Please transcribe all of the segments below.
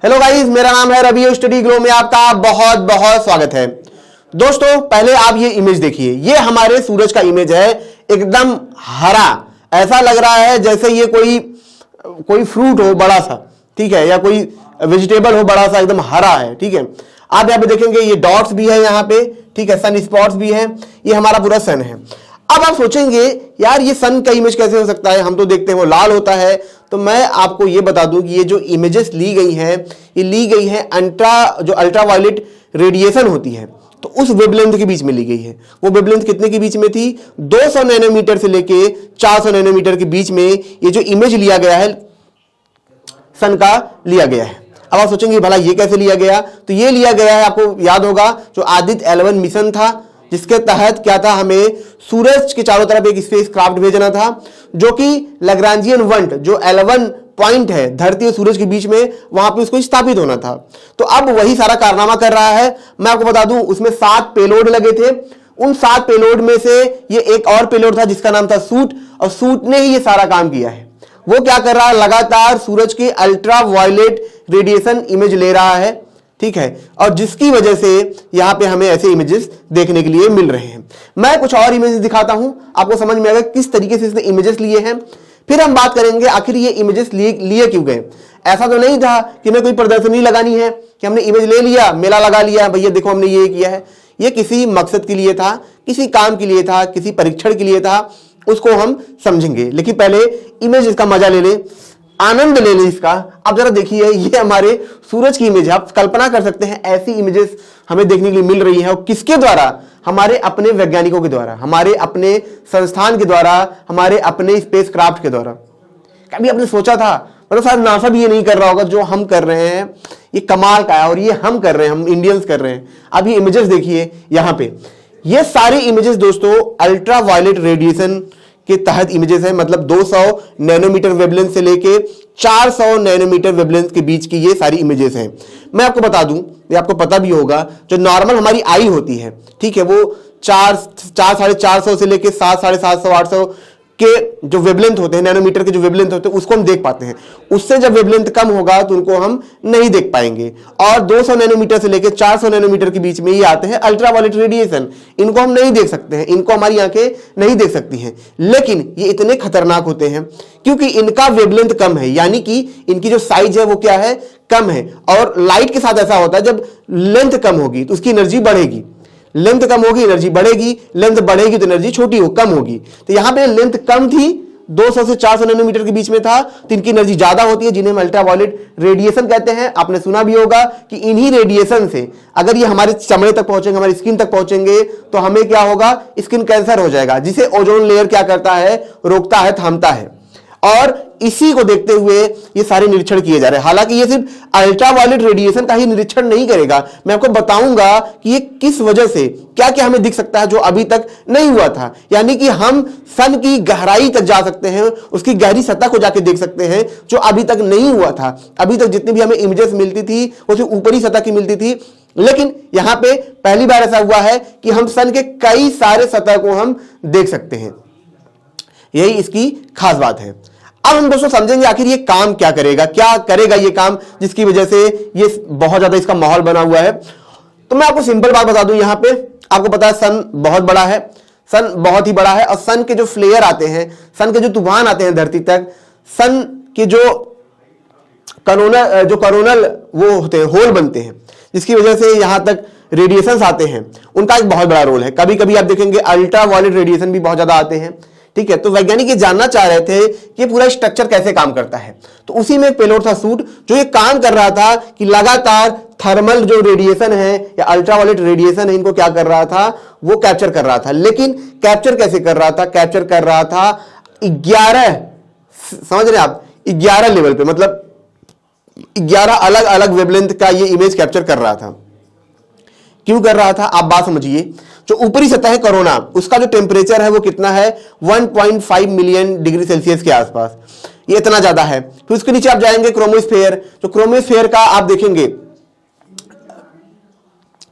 Hello guys, मेरा नाम है रवि और स्टडी ग्रो में आपका बहुत बहुत स्वागत है। दोस्तों, पहले आप ये इमेज देखिए। ये हमारे सूरज का इमेज है, एकदम हरा। ऐसा लग रहा है जैसे ये कोई फ्रूट हो बड़ा सा, ठीक है, या कोई वेजिटेबल हो बड़ा सा, एकदम हरा है। ठीक है, आप यहाँ पे देखेंगे ये डॉट्स भी है यहाँ पे, ठीक है, सन स्पॉट्स भी है। ये हमारा पूरा सन है। अब आप सोचेंगे यार ये सन का इमेज कैसे हो सकता है, हम तो देखते हैं वो लाल होता है। तो मैं आपको ये बता दूं कि ये जो इमेजेस ली गई हैं, ये ली गई हैं अल्ट्रावायलेट रेडिएशन होती है, तो उस वेवलेंथ के बीच में ली गई है। वो वेवलेंथ कितने के बीच में थी? 200 नैनोमीटर से लेके 400 नैनोमीटर के बीच में ये जो इमेज लिया गया है सन का लिया गया है। अब आप सोचेंगे भला ये कैसे लिया गया? तो ये लिया गया है, आपको याद होगा जो आदित्य L1 मिशन था, जिसके तहत क्या था, हमें सूरज के चारों तरफ एक स्पेस क्राफ्ट भेजना था, जो कि लैग्रांजियन वंट जो L1 पॉइंट है धरती और सूरज के बीच में, वहां पे उसको स्थापित होना था। तो अब वही सारा कारनामा कर रहा है। मैं आपको बता दूं उसमें 7 पेलोड लगे थे। उन 7 पेलोड में से ये एक और पेलोड था जिसका नाम था सूट, और सूट ने ही ये सारा काम किया है। वो क्या कर रहा है, लगातार सूरज की अल्ट्रा वायलेट रेडिएशन इमेज ले रहा है, ठीक है, और जिसकी वजह से यहां पे हमें ऐसे इमेजेस देखने के लिए मिल रहे हैं। मैं कुछ और इमेजेस दिखाता हूं, आपको समझ में आएगा किस तरीके से इसने इमेजेस लिए हैं। फिर हम बात करेंगे आखिर ये इमेजेस लिए क्यों गए। ऐसा तो नहीं था कि हमें कोई प्रदर्शनी लगानी है कि हमने इमेज ले लिया, मेला लगा लिया, भैया देखो हमने ये किया है। ये किसी मकसद के लिए था, किसी काम के लिए था, किसी परीक्षण के लिए था, उसको हम समझेंगे। लेकिन पहले इमेज इसका मजा ले ले, आनंद ले ले इसका। आप जरा देखिए, ये हमारे सूरज की इमेज है। आप कल्पना कर सकते हैं ऐसी इमेजेस हमें देखने के लिए मिल रही है, और किसके द्वारा? हमारे अपने वैज्ञानिकों के द्वारा, हमारे अपने संस्थान के द्वारा, हमारे अपने स्पेस क्राफ्ट के द्वारा। कभी आपने सोचा था, मतलब शायद नासा भी ये नहीं कर रहा होगा जो हम कर रहे हैं। ये कमाल का है, और ये हम कर रहे हैं, हम इंडियंस कर रहे हैं। अब ये इमेजेस देखिए यहाँ पे, ये सारी इमेजेस दोस्तों अल्ट्रा वायलेट रेडिएशन के तहत इमेजेस है। मतलब 200 नैनोमीटर वेवलेंथ से लेके 400 नैनोमीटर वेवलेंथ के बीच की ये सारी इमेजेस हैं। मैं आपको बता दूं, ये आपको पता भी होगा, जो नॉर्मल हमारी आई होती है, ठीक है, वो 400-450 से लेके 700-750-800 के जो वेवलेंथ होते हैं, नैनोमीटर के जो वेवलेंथ होते हैं, उसको हम देख पाते हैं। उससे जब वेवलेंथ कम होगा तो उनको हम नहीं देख पाएंगे। और 200 नैनोमीटर से लेकर 400 नैनोमीटर के बीच में ये आते हैं अल्ट्रावायलेट रेडिएशन। इनको हम नहीं देख सकते हैं, इनको हमारी आंखें नहीं देख सकती हैं, लेकिन ये इतने खतरनाक होते हैं क्योंकि इनका वेवलेंथ कम है, यानी कि इनकी जो साइज है वो क्या है, कम है। और लाइट के साथ ऐसा होता है, जब लेंथ कम होगी तो उसकी एनर्जी बढ़ेगी, लेंथ कम होगी एनर्जी बढ़ेगी, लेंथ बढ़ेगी तो एनर्जी छोटी हो कम होगी। तो यहां पे लेंथ कम थी, 200 से 400 नैनोमीटर के बीच में था, तो इनकी एनर्जी ज्यादा होती है, जिन्हें हम अल्ट्रावायलेट रेडिएशन कहते हैं। आपने सुना भी होगा कि इन्हीं रेडिएशन से अगर ये हमारे चमड़े तक पहुंचेंगे, हमारी स्किन तक पहुंचेंगे, तो हमें क्या होगा, स्किन कैंसर हो जाएगा, जिसे ओजोन लेयर क्या करता है, रोकता है, थामता है। और इसी को देखते हुए ये सारे निरीक्षण किए जा रहे हैं। हालांकि ये सिर्फ अल्ट्रावायलेट रेडिएशन का ही निरीक्षण नहीं करेगा, मैं आपको बताऊंगा कि ये किस वजह से क्या क्या हमें दिख सकता है जो अभी तक नहीं हुआ था। यानी कि हम सन की गहराई तक जा सकते हैं, उसकी गहरी सतह को जाके देख सकते हैं, जो अभी तक नहीं हुआ था। अभी तक जितनी भी हमें इमेजेस मिलती थी वो सिर्फ ऊपरी सतह की मिलती थी, लेकिन यहां पे पहली बार ऐसा हुआ है कि हम सन के कई सारे सतह को हम देख सकते हैं। यही इसकी खास बात है। अब हम दोस्तों समझेंगे आखिर ये काम क्या करेगा, क्या करेगा ये काम जिसकी वजह से ये बहुत ज्यादा इसका माहौल बना हुआ है। तो मैं आपको सिंपल बात बता दूं, यहां पे आपको पता है सन बहुत बड़ा है, सन बहुत ही बड़ा है, और सन के जो फ्लेयर आते हैं, सन के जो तूफान आते हैं धरती तक, सन के जो करोनल वो होते हैं, होल बनते हैं, जिसकी वजह से यहां तक रेडिएशंस आते हैं, उनका एक बहुत बड़ा रोल है। कभी कभी आप देखेंगे अल्ट्रावायलेट रेडिएशन भी बहुत ज्यादा आते हैं, ठीक है। तो वैज्ञानिक ये जानना चाह रहे थे कि ये पूरा स्ट्रक्चर कैसे काम करता है। तो उसी में एक पेलोड था सूट, जो ये काम कर रहा था कि लगातार थर्मल जो रेडिएशन है या अल्ट्रावायलेट रेडिएशन है, इनको क्या कर रहा था, वो कैप्चर कर रहा था। लेकिन कैप्चर कैसे कर रहा था? कैप्चर कर रहा था 11, समझ रहे आप, 11 लेवल पे, मतलब 11 अलग अलग वेवलेंथ का ये इमेज कैप्चर कर रहा था। क्यों कर रहा था, आप बात समझिए। जो ऊपरी सतह है कोरोना, उसका जो टेम्परेचर है वो कितना है, 1.5 मिलियन डिग्री सेल्सियस के आसपास, ये इतना ज्यादा है। फिर उसके नीचे आप जाएंगे क्रोमोस्फेयर, जो क्रोमोस्फेयर का आप देखेंगे,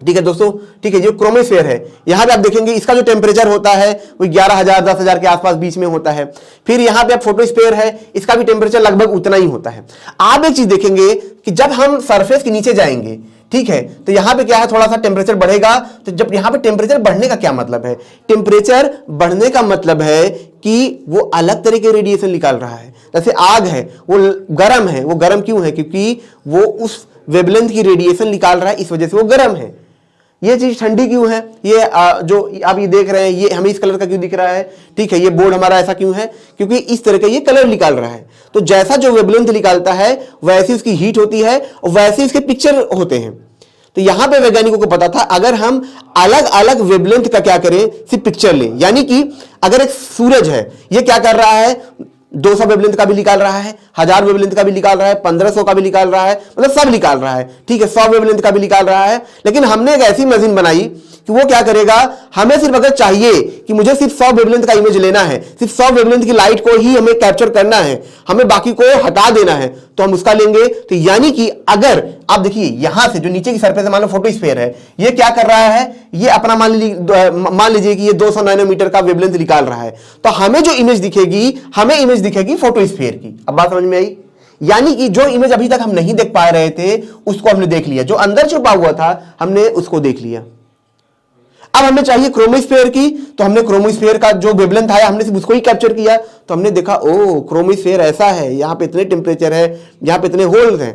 ठीक है दोस्तों, ठीक है, जो क्रोमोस्फेयर है यहां पे आप देखेंगे इसका जो टेम्परेचर होता है वो 11,000 10,000 के आसपास बीच में होता है। फिर यहां पे आप फोटोस्फेयर है, इसका भी टेम्परेचर लगभग उतना ही होता है। आप एक चीज देखेंगे, कि जब हम सरफेस के नीचे जाएंगे, ठीक है, तो यहां पे क्या है, थोड़ा सा टेम्परेचर बढ़ेगा। तो जब यहां पे टेम्परेचर बढ़ने का क्या मतलब है? टेम्परेचर बढ़ने का मतलब है कि वो अलग तरह के रेडिएशन निकाल रहा है। जैसे आग है, वो गर्म है। वो गर्म क्यों है? क्योंकि वो उस वेवलेंथ की रेडिएशन निकाल रहा है, इस वजह से वो गर्म है। ये चीज ठंडी क्यों है? ये जो आप ये देख रहे हैं, ये हमें इस कलर का क्यों दिख रहा है? ठीक है, ये बोर्ड हमारा ऐसा क्यों है? क्योंकि इस तरह का ये कलर निकाल रहा है। तो जैसा जो वेवलेंथ निकालता है वैसी उसकी हीट होती है और वैसे इसके पिक्चर होते हैं। तो यहां पे वैज्ञानिकों को पता था, अगर हम अलग अलग वेवलेंथ का क्या करें, सिर्फ पिक्चर लें, यानी कि अगर एक सूरज है, ये क्या कर रहा है, 200 वेवलेंथ का भी निकाल रहा है, 1000 वेवलेंथ का भी निकाल रहा है, 1500 का भी निकाल रहा है, मतलब सब निकाल रहा है, ठीक है, 100 वेवलेंथ का भी निकाल रहा है। लेकिन हमने एक ऐसी मशीन बनाई कि वो क्या करेगा, हमें सिर्फ अगर चाहिए कि मुझे सिर्फ 100 वेवलेंथ का इमेज लेना है, सिर्फ 100 वेवलेंथ की लाइट को ही हमें कैप्चर करना है, हमें बाकी को हटा देना है, तो हम उसका लेंगे। तो यानी कि अगर आप देखिए यहां से जो नीचे की सरफेस है, मान लो फोटोस्फीयर है, ये क्या कर रहा है, ये अपना मान लीजिए कि ये 200 नैनोमीटर का वेवलेंथ निकाल रहा है, तो हमें जो इमेज दिखेगी, हमें इमेज दिखेगी फोटोस्फीयर की। अब बात समझ में आई? यानी कि जो इमेज अभी तक हम नहीं देख पा रहे थे उसको हमने देख लिया, जो अंदर छुपा हुआ था हमने उसको देख लिया। अब हमें चाहिए क्रोमोस्फीयर की, तो हमने क्रोमोस्फीयर का जो वेवलेंथ आया हमने सिर्फ उसको ही कैप्चर किया। तो हमने देखा, ओ क्रोमोस्फीयर ऐसा है, यहां पे इतने टेम्परेचर है, यहां पे इतने होल्स हैं।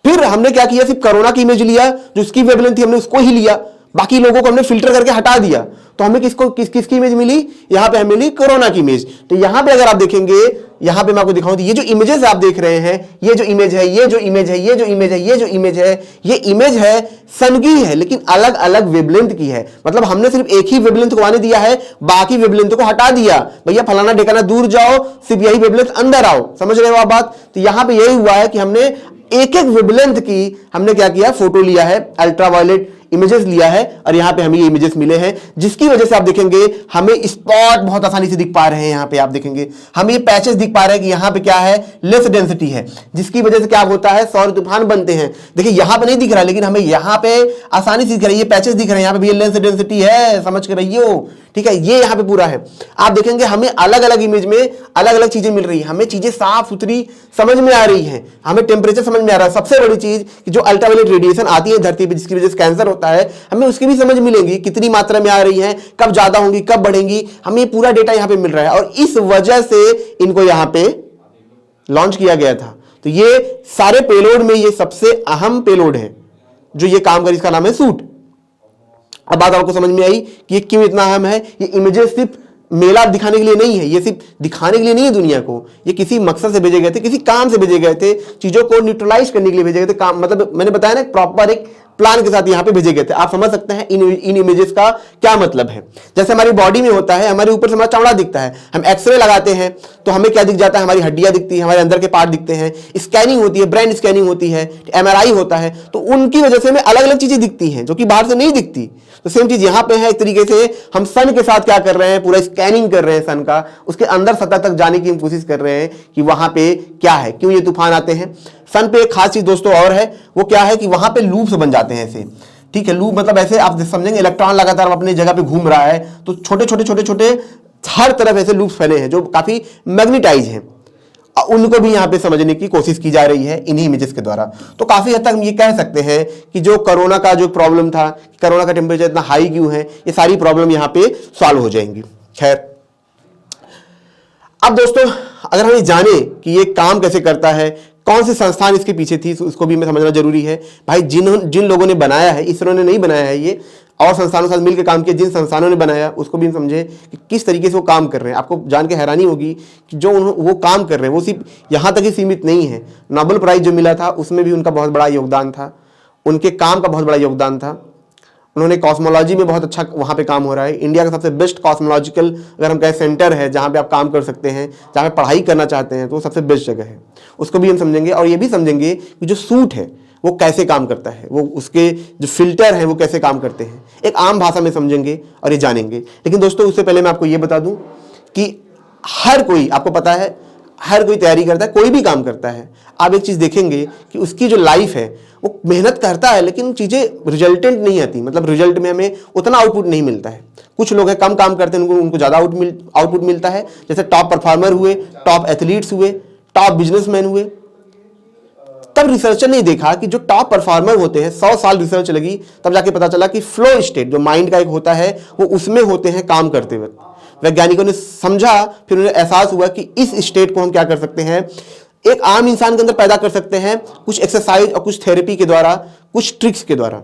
फिर हमने क्या किया, सिर्फ कोरोना की इमेज लिया, जो उसकी वेवलेंथ थी हमने उसको ही लिया, बाकी लोगों को हमने फिल्टर करके हटा दिया। तो हमें किसकी इमेज मिली? यहां पे हमें मिली कोरोना की इमेज। तो यहां पे अगर आप देखेंगे, यहां पे मैं आपको दिखाऊं, तो ये जो इमेजेस आप देख रहे हैं, ये जो इमेज है, ये जो इमेज है, ये जो इमेज है, ये जो इमेज है, ये इमेज है सन की है, लेकिन अलग अलग वेवलेंथ की है। मतलब हमने सिर्फ एक ही वेवलेंथ को आने दिया है, बाकी वेवलेंथ को हटा दिया। भैया फलाना ठिकाना दूर जाओ, सिर्फ यही वेवलेंथ अंदर आओ। समझ रहे हो आप बात? तो यहां पे यही हुआ है कि हमने एक एक वेवलेंथ की हमने क्या किया, फोटो लिया है, अल्ट्रावायलेट इमेजेस लिया है, और यहां पे हमें ये इमेजेस मिले हैं, जिसकी वजह से आप देखेंगे हमें स्पॉट बहुत आसानी से दिख पा रहे हैं। यहां पे आप देखेंगे हमें ये पैचेस दिख पा रहे हैं कि यहां पे क्या है, लेस डेंसिटी है, जिसकी वजह से क्या होता है, सौर तूफान बनते हैं। देखिए यहां पे नहीं दिख रहा है, लेकिन हमें यहां पे आसानी से दिख रहा है, ये पैचेस दिख रहे हैं, यहां पे भी लेस डेंसिटी है, समझ के रहियो, ठीक है। ये यहां पे पूरा है। आप देखेंगे हमें अलग अलग इमेज में अलग अलग चीजें मिल रही है, हमें चीजें साफ सुथरी समझ में आ रही है, हमें टेम्परेचर समझ में आ रहा है। सबसे बड़ी चीज कि जो अल्ट्रावायलेट रेडिएशन आती है धरती पे, जिसकी वजह से कैंसर होता है, हमें उसकी भी समझ मिलेगी, कितनी मात्रा में आ रही है, कब ज्यादा होंगी, कब बढ़ेंगी, हमें पूरा डेटा यहां पे मिल रहा है। और इस वजह से इनको यहां पे लॉन्च किया गया था। तो ये सारे पेलोड में ये सबसे अहम पेलोड है जो ये काम कर, इसका नाम है सूट। अब बात आपको समझ में आई कि ये क्यों इतना अहम है। ये इमेजेस सिर्फ मेला दिखाने के लिए नहीं है, ये सिर्फ दिखाने के लिए नहीं है दुनिया को, ये किसी मकसद से भेजे गए थे, किसी काम से भेजे गए थे, चीजों को न्यूट्रलाइज करने के लिए भेजे गए थे। काम मतलब मैंने बताया ना, प्रॉपर एक प्लान के साथ यहां पे भेजे गए थे। आप समझ सकते हैं इन इमेजेस का क्या मतलब है। जैसे हमारी बॉडी में होता है, हमारे ऊपर से हमारा चमड़ा दिखता है, हम एक्सरे लगाते हैं तो हमें क्या दिख जाता है, हमारी हड्डियां दिखती है, हमारे अंदर के पार्ट दिखते हैं, स्कैनिंग होती है, ब्रेन स्कैनिंग होती है, MRI होता है, तो उनकी वजह से हमें अलग अलग चीजें दिखती हैं जो कि बाहर से नहीं दिखती। तो सेम चीज यहां पे है, एक तरीके से हम सन के साथ क्या कर रहे हैं, पूरा स्कैनिंग कर रहे हैं सन का, उसके अंदर सतह तक जाने की हम कोशिश कर रहे हैं कि वहां पे क्या है, क्यों ये तूफान आते हैं। सन पे एक खास चीज दोस्तों और है, वो क्या है कि वहां पे लूप्स बन जाते हैं ऐसे, ठीक है। लूप मतलब ऐसे आप समझेंगे, इलेक्ट्रॉन लगातार अपनी जगह पे घूम रहा है, तो छोटे छोटे छोटे छोटे हर तरफ ऐसे लूप्स फैले हैं जो काफी मैग्नेटाइज हैं, उनको भी यहां पे समझने की कोशिश की जा रही है इन्हीं इमेजेस के द्वारा। तो काफी हद तक हम ये कह सकते हैं कि जो कोरोना का जो प्रॉब्लम था, कोरोना का टेम्परेचर इतना हाई क्यों है, ये सारी प्रॉब्लम यहां पे सॉल्व हो जाएंगी। खैर, अब दोस्तों अगर हम ये जाने कि ये काम कैसे करता है, कौन सी संस्थान इसके पीछे थी, उसको भी हमें समझना जरूरी है। भाई जिन लोगों ने बनाया है, इसरो ने नहीं बनाया है, ये और संस्थानों के साथ मिलकर काम किया, जिन संस्थानों ने बनाया उसको भी हम समझे कि किस तरीके से वो काम कर रहे हैं। आपको जान के हैरानी होगी कि जो वो काम कर रहे हैं वो सिर्फ यहाँ तक ही सीमित नहीं है। नोबेल प्राइज जो मिला था उसमें भी उनका बहुत बड़ा योगदान था, उनके काम का बहुत बड़ा योगदान था। उन्होंने कॉस्मोलॉजी में बहुत अच्छा वहाँ पे काम हो रहा है। इंडिया का सबसे बेस्ट कॉस्मोलॉजिकल अगर हम कहें सेंटर है जहाँ पे आप काम कर सकते हैं, जहाँ पे पढ़ाई करना चाहते हैं, तो वो सबसे बेस्ट जगह है। उसको भी हम समझेंगे और ये भी समझेंगे कि जो सूट है वो कैसे काम करता है, वो उसके जो फिल्टर हैं वो कैसे काम करते हैं, एक आम भाषा में समझेंगे और ये जानेंगे। लेकिन दोस्तों उससे पहले मैं आपको ये बता दूं कि हर कोई, आपको पता है हर कोई तैयारी करता है, कोई भी काम करता है। आप एक चीज़ देखेंगे कि उसकी जो लाइफ है वो मेहनत करता है लेकिन चीज़ें रिजल्टेंट नहीं आती, मतलब रिजल्ट में हमें उतना आउटपुट नहीं मिलता है। कुछ लोग हैं कम काम करते हैं, उनको ज़्यादा आउटपुट मिलता है, जैसे टॉप परफॉर्मर हुए, टॉप एथलीट्स हुए, टॉप बिजनेसमैन हुए। तब रिसर्चर ने देखा कि जो टॉप परफॉर्मर होते हैं, 100 साल रिसर्च लगी, तब जाके पता चला कि फ्लो स्टेट जो माइंड का एक होता है वो उसमें होते हैं काम करते वक्त। वैज्ञानिकों ने समझा, फिर उन्हें एहसास हुआ कि इस स्टेट को हम क्या कर सकते हैं, एक आम इंसान के अंदर पैदा कर सकते हैं, कुछ एक्सरसाइज और कुछ थेरेपी के द्वारा, कुछ ट्रिक्स के द्वारा।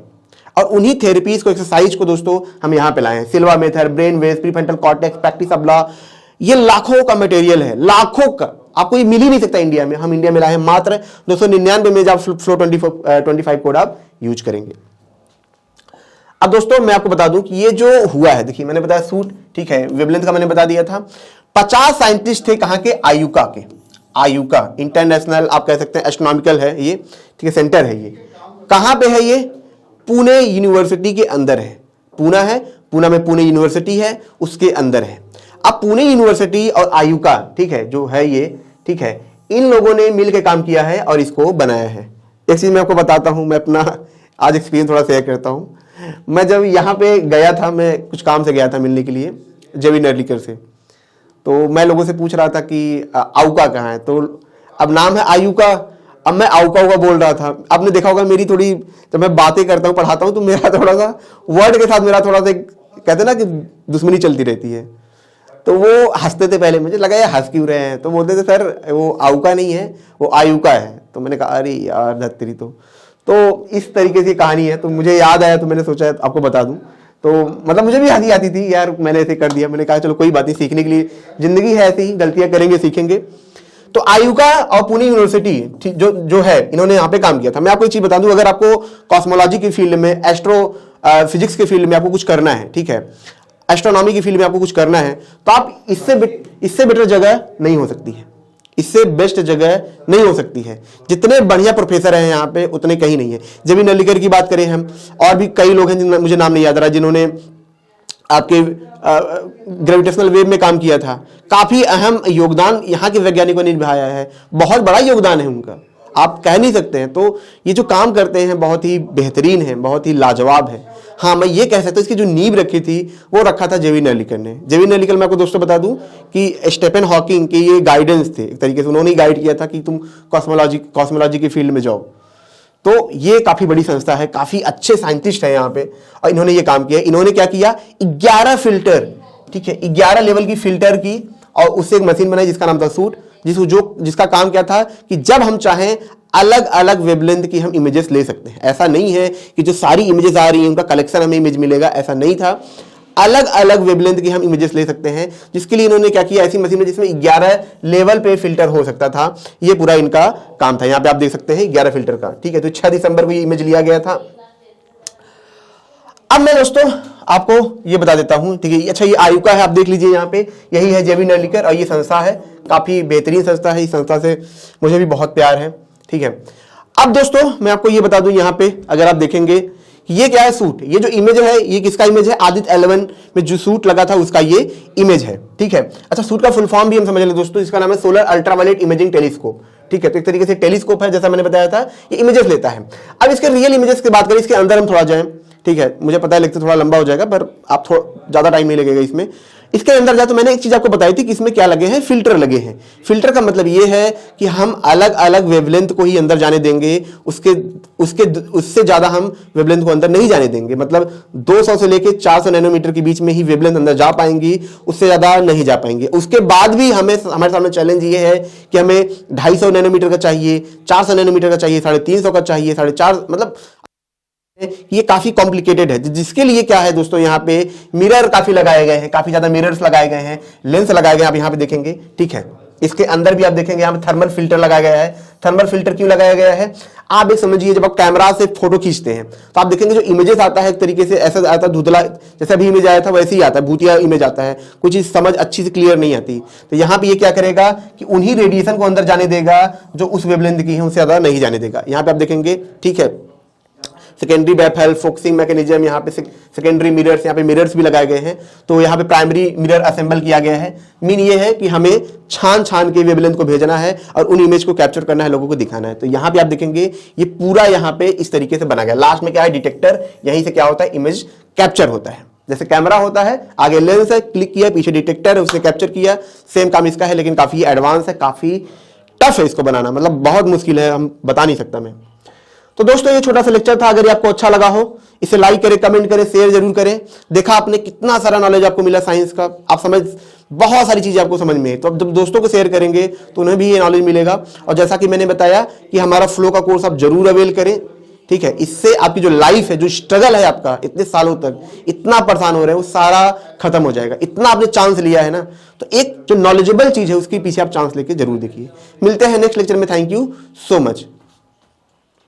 और उन्हीं थेरेपीज को, एक्सरसाइज को दोस्तों हम यहां पे लाए हैं। Silva method, brain wave, prefrontal cortex, practice of law, ये लाखों का मटेरियल है, लाखों का, आपको ये मिल ही नहीं सकता इंडिया में। हम इंडिया में लाए हैं मात्र 299 में, आप फ्लो 25 कोड आप यूज करेंगे। अब दोस्तों मैं आपको बता दूं कि ये जो हुआ है, देखिए मैंने बताया सूट, ठीक है, वेवलेंथ का मैंने बता दिया था। 50 साइंटिस्ट थे, कहां के, आयुका के। आयुका इंटरनेशनल आप कह सकते हैं एस्ट्रोनॉमिकल है ये, ठीक है, सेंटर है ये। कहां पे है ये, पुणे यूनिवर्सिटी के अंदर है। पूना है, पूना में पुणे यूनिवर्सिटी है, उसके अंदर है। अब पुणे यूनिवर्सिटी और आयुका, ठीक है, जो है ये, ठीक है, इन लोगों ने मिलकर काम किया है और इसको बनाया है। एक चीज मैं आपको बताता हूं, मैं अपना आज एक्सपीरियंस थोड़ा शेयर करता हूं। मैं जब यहाँ पे गया था, मैं कुछ काम से गया था मिलने के लिए जेवी नर्लिकर से, तो मैं लोगों से पूछ रहा था कि आयुका कहाँ है, तो अब नाम है आयुका, अब मैं आयुका बोल रहा था। आपने देखा होगा मेरी थोड़ी, जब मैं बातें करता हूँ, पढ़ाता हूँ, तो मेरा थोड़ा सा वर्ड के साथ मेरा थोड़ा सा कहते ना कि दुश्मनी चलती रहती है। तो वो हंसते थे, पहले मुझे लगा ये हंस क्यों रहे हैं, तो बोलते थे सर वो आयुका नहीं है, वो आयुका है। तो मैंने कहा अरे यार धत्तरी, तो इस तरीके की कहानी है। तो मुझे याद आया, तो मैंने सोचा आपको बता दूं। तो मतलब मुझे भी हंसी आती थी यार, मैंने ऐसे कर दिया। मैंने कहा चलो कोई बात नहीं, सीखने के लिए जिंदगी है, ऐसे ही गलतियां करेंगे, सीखेंगे। तो आयुका और पुणे यूनिवर्सिटी जो है, इन्होंने यहाँ पे काम किया था। मैं आपको एक चीज बता दूं, अगर आपको कॉस्मोलॉजी की फील्ड में, एस्ट्रो फिजिक्स के फील्ड में आपको कुछ करना है, ठीक है, एस्ट्रोनॉमी की फील्ड में आपको कुछ करना है, तो आप इससे बेटर जगह नहीं हो सकती है, इससे बेस्ट जगह नहीं हो सकती है। जितने बढ़िया प्रोफेसर हैं यहाँ पे उतने कहीं नहीं है। जेवी नर्लिकर की बात करें हम, और भी कई लोग हैं जिन मुझे नाम नहीं याद आ रहा, जिन्होंने आपके ग्रेविटेशनल वेव में काम किया था। काफी अहम योगदान यहाँ के वैज्ञानिकों ने निभाया है, बहुत बड़ा योगदान है उनका, आप कह नहीं सकते हैं। तो ये जो काम करते हैं बहुत ही बेहतरीन है, बहुत ही लाजवाब है। हाँ, मैं ये कह सकता हूँ इसकी जो नींव रखी थी वो रखा था जेवी नर्लिकर ने। जेवी नर्लिकर, मैं आपको दोस्तों बता दूं कि स्टीफन हॉकिंग के ये गाइडेंस थे, एक तरीके से उन्होंने ही गाइड किया था कि तुम कॉस्मोलॉजी की फील्ड में जाओ। तो ये काफी बड़ी संस्था है, काफी अच्छे साइंटिस्ट है यहाँ पे, और इन्होंने ये काम किया। इन्होंने क्या किया, 11 फिल्टर, ठीक है, 11 लेवल की फिल्टर की, और उससे एक मशीन बनाई जिसका नाम था सूट, जिसका काम क्या था कि जब हम चाहें अलग अलग वेवलेंथ की हम इमेजेस ले सकते हैं। ऐसा नहीं है कि जो सारी इमेजेस आ रही हैं उनका कलेक्शन हमें इमेज मिलेगा, ऐसा नहीं था। अलग अलग वेवलेंथ की हम इमेजेस ले सकते हैं, जिसके लिए इन्होंने क्या किया, ऐसी मशीन में जिसमें 11 लेवल पे फिल्टर हो सकता था। ये पूरा इनका काम था। यहाँ पे आप देख सकते हैं 11 फिल्टर का, ठीक है। तो 6 दिसंबर को ये इमेज लिया गया था। अब मैं दोस्तों आपको ये बता देता हूं, ठीक है। अच्छा, ये आयुका है, आप देख लीजिए यहाँ पे, यही है जेवी नर्लिकर, और ये संस्था है, काफी बेहतरीन संस्था है। इस संस्था से मुझे भी बहुत प्यार है, ठीक है। अब दोस्तों मैं आपको ये बता दूं, यहाँ पे अगर आप देखेंगे ये क्या है, सूट, ये जो इमेज है ये किसका इमेज है, आदित्य 11 में जो सूट लगा था उसका ये इमेज है, ठीक है। अच्छा, सूट का फुल फॉर्म भी हम समझ लें दोस्तों, इसका नाम है सोलर अल्ट्रावायलेट इमेजिंग टेलीस्कोप, ठीक है। तो एक तरीके से टेलीस्कोप है, जैसा मैंने बताया था, ये इमेजेस लेता है। अब इसके रियल इमेजेस की बात करें, इसके अंदर हम थोड़ा जाएं, ठीक है। मुझे पता है लेक्चर थोड़ा लंबा हो जाएगा, पर आप थोड़ा ज्यादा टाइम नहीं लगेगा इसमें। इसके अंदर जाए तो मैंने एक चीज आपको बताई थी कि इसमें क्या लगे हैं, फिल्टर लगे हैं। फिल्टर का मतलब ये है कि हम अलग अलग वेवलेंथ को ही अंदर जाने देंगे, उससे ज्यादा हम वेवलेंथ को अंदर नहीं जाने देंगे। मतलब 200 से लेके 400 नैनोमीटर के बीच में ही वेवलेंथ अंदर जा पाएंगी, उससे ज्यादा नहीं जा पाएंगे। उसके बाद भी हमारे सामने चैलेंज ये है कि हमें 250 नैनोमीटर का चाहिए, 400 नैनोमीटर का चाहिए, 350 का चाहिए, 450, मतलब ये काफी कॉम्प्लिकेटेड है। जिसके लिए क्या है दोस्तों, यहाँ पे मिरर काफी लगाए गए हैं, काफी ज्यादा मिरर्स लगाए गए हैं, लेंस लगाए गए हैं, आप यहाँ पे देखेंगे, ठीक है। इसके अंदर भी आप देखेंगे यहाँ पे थर्मल फिल्टर लगाया गया है। थर्मल फिल्टर क्यों लगाया गया है, आप एक समझिए, जब आप कैमरा से फोटो खींचते हैं तो आप देखेंगे जो इमेजेस आता है एक तरीके से ऐसा आता है, धुंधला, जैसा भी इमेज आया था वैसे ही आता है, भूतिया इमेज आता है, कुछ चीज समझ अच्छी से क्लियर नहीं आती। तो यहाँ पे ये क्या करेगा कि उन्हीं रेडिएशन को अंदर जाने देगा जो उस वेवलेंथ की है, उससे ज्यादा नहीं जाने देगा। यहाँ पे आप देखेंगे, ठीक है, सेकेंडरी बेफेल फोकसिंग मैकेनिज्म, यहाँ पे सेकेंडरी मिरर्स, यहाँ पे मिरर्स भी लगाए गए हैं। तो यहाँ पे प्राइमरी मिरर असेंबल किया गया है। मीन ये है कि हमें छान के वेवलेंथ को भेजना है और उन इमेज को कैप्चर करना है, लोगों को दिखाना है। तो यहाँ पे आप देखेंगे ये पूरा यहाँ पे इस तरीके से बना गया। लास्ट में क्या है, डिटेक्टर, यहीं से क्या होता है, इमेज कैप्चर होता है। जैसे कैमरा होता है, आगे लेंस है, क्लिक किया, पीछे डिटेक्टर है, उसने कैप्चर किया। सेम काम इसका है, लेकिन काफी एडवांस है, काफी टफ है इसको बनाना, मतलब बहुत मुश्किल है, हम बता नहीं सकता मैं। तो दोस्तों ये छोटा सा लेक्चर था, अगर ये आपको अच्छा लगा हो इसे लाइक करें, कमेंट करें, शेयर जरूर करें। देखा आपने कितना सारा नॉलेज आपको मिला साइंस का, आप समझ, बहुत सारी चीजें आपको समझ में है। तो अब जब दोस्तों को शेयर करेंगे तो उन्हें भी ये नॉलेज मिलेगा। और जैसा कि मैंने बताया कि हमारा फ्लो का कोर्स आप जरूर अवेल करें, ठीक है। इससे आपकी जो लाइफ है, जो स्ट्रगल है आपका इतने सालों तक, इतना परेशान हो रहे हैं, वो सारा खत्म हो जाएगा। इतना आपने चांस लिया है ना, तो एक जो नॉलेजेबल चीज है उसके पीछे आप चांस लेके जरूर देखिए। मिलते हैं नेक्स्ट लेक्चर में। Thank you so much.